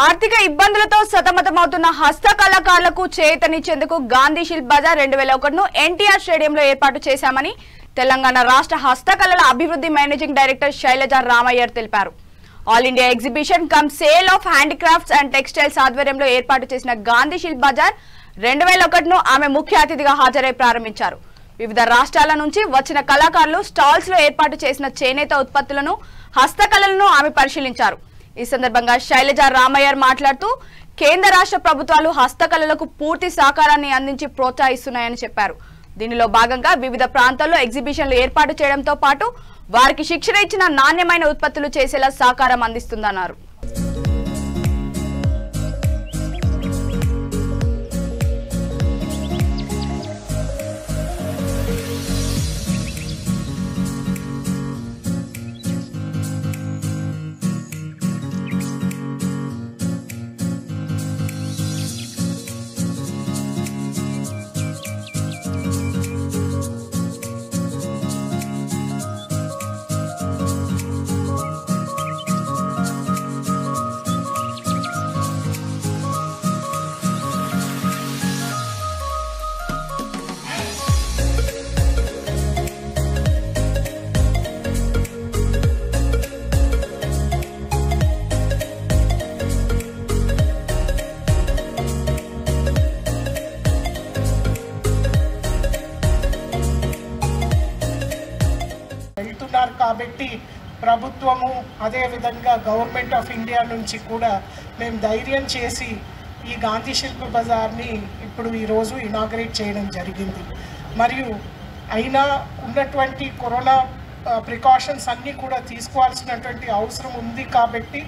ఆర్థిక ఇబ్బందులతో సతమతమవుతున్న హస్తకళాకారులకు చేయూతనిచ్చేందుకు గాంధీ శిల్ప్ బజార్ 2001ను ఎన్టీఆర్ స్టేడియంలో ఏర్పాటు చేశామని తెలంగాణ రాష్ట్ర హస్తకళల అభివృద్ధి మేనేజింగ్ డైరెక్టర్ శైలజ రామయ్యర్ తెలిపారు. All India exhibition come sale of handicrafts and textiles ఆధ్వర్యంలో ఏర్పాటు చేసిన గాంధీ శిల్ప్ బజార్ 2001ను ఆమె ముఖ్య అతిథిగా హాజరై ప్రారంభించారు. వివిధ రాష్ట్రాల నుంచి వచ్చిన కళాకారులు స్టాల్స్ లో ఏర్పాటు చేసిన చేనేత ఉత్పత్తులను, హస్తకళలను ఆమె పరిశీలించారు. ఈ సందర్భంగా శైలజ రామయ్యర్ మాట్లాడుతూ కేంద్ర రాష్ట్ర ప్రభుత్వాలు హస్తకళలకు పూర్తి సహకారాన్ని అందించి ప్రోత్సహిస్తున్నాయని చెప్పారు. దీనిలో భాగంగా వివిధ ప్రాంతాల్లో ఎగ్జిబిషన్లు ఏర్పాటు చేయడంతో పాటు వారికి శిక్షణ ఇచ్చిన నాణ్యమైన ఉత్పత్తులు చేసేలా సహకారం అందిస్తుందన్నారు. కాబట్టి ప్రభుత్వము అదేవిధంగా గవర్నమెంట్ ఆఫ్ ఇండియా నుంచి కూడా మేము ధైర్యం చేసి ఈ గాంధీ శిల్ప్ బజార్ని ఇప్పుడు ఈరోజు ఇనాగ్రేట్ చేయడం జరిగింది. మరియు అయినా ఉన్నటువంటి కరోనా ప్రికాషన్స్ అన్నీ కూడా తీసుకోవాల్సినటువంటి అవసరం ఉంది కాబట్టి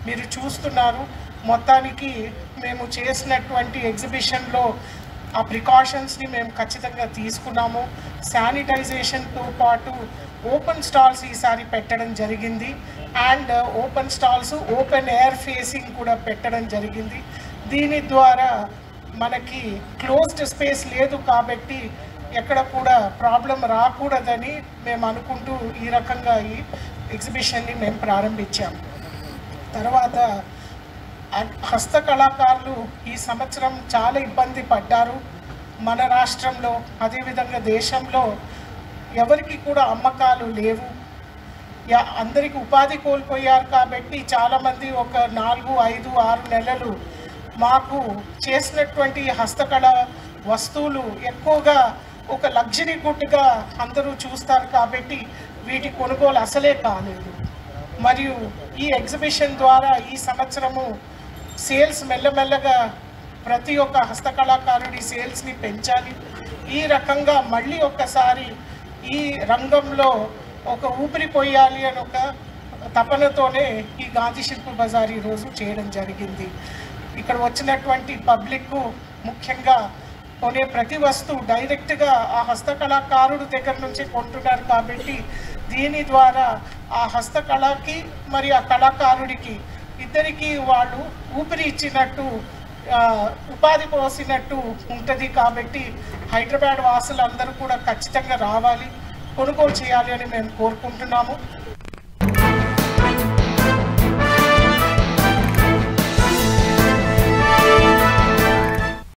మీరు చూస్తున్నారు. మొత్తానికి మేము చేసినటువంటి ఎగ్జిబిషన్లో ఆ ప్రికాషన్స్ని మేము ఖచ్చితంగా తీసుకున్నాము. శానిటైజేషన్తో పాటు ఓపెన్ స్టాల్స్ ఈసారి పెట్టడం జరిగింది. And open stalls open air facing కూడా పెట్టడం జరిగింది. దీని ద్వారా మనకి క్లోజ్డ్ స్పేస్ లేదు కాబట్టి ఎక్కడ కూడా ప్రాబ్లం రాకూడదని మేము అనుకుంటూ ఈ రకంగా ఈ ఎగ్జిబిషన్ని మేము ప్రారంభించాము. తర్వాత హస్తకళాకారులు ఈ సంవత్సరం చాలా ఇబ్బంది పడ్డారు. మన రాష్ట్రంలో అదేవిధంగా దేశంలో ఎవరికి కూడా అమ్మకాలు లేవు. అందరికీ ఉపాధి కోల్పోయారు కాబట్టి చాలామంది ఒక 4, 5, 6 నెలలు మాకు చేసినటువంటి హస్తకళ వస్తువులు ఎక్కువగా ఒక లగ్జరీ గుడ్గా అందరూ చూస్తారు కాబట్టి వీటి కొనుగోలు అసలే కాలేదు. మరియు ఈ ఎగ్జిబిషన్ ద్వారా ఈ సంవత్సరము సేల్స్ మెల్లమెల్లగా ప్రతి ఒక్క హస్తకళాకారుడి సేల్స్ని పెంచాలి. ఈ రకంగా మళ్ళీ ఒక్కసారి ఈ రంగంలో ఒక ఊపిరి పోయాలి అని ఒక తపనతోనే ఈ గాంధీ శిల్ప్ బజార్ ఈరోజు చేయడం జరిగింది. ఇక్కడ వచ్చినటువంటి పబ్లిక్ ముఖ్యంగా కొనే ప్రతి వస్తువు డైరెక్ట్గా ఆ హస్తకళాకారుడు దగ్గర నుంచి కొంటున్నారు కాబట్టి దీని ద్వారా ఆ హస్తకళకి మరి ఆ కళాకారుడికి ఇద్దరికి వాళ్ళు ఊపిరి ఇచ్చినట్టు, ఉపాధి పోసినట్టు ఉంటుంది. కాబట్టి హైదరాబాద్ వాసులందరూ కూడా ఖచ్చితంగా రావాలి, కొనుగోలు చేయాలి అని మేము కోరుకుంటున్నాము.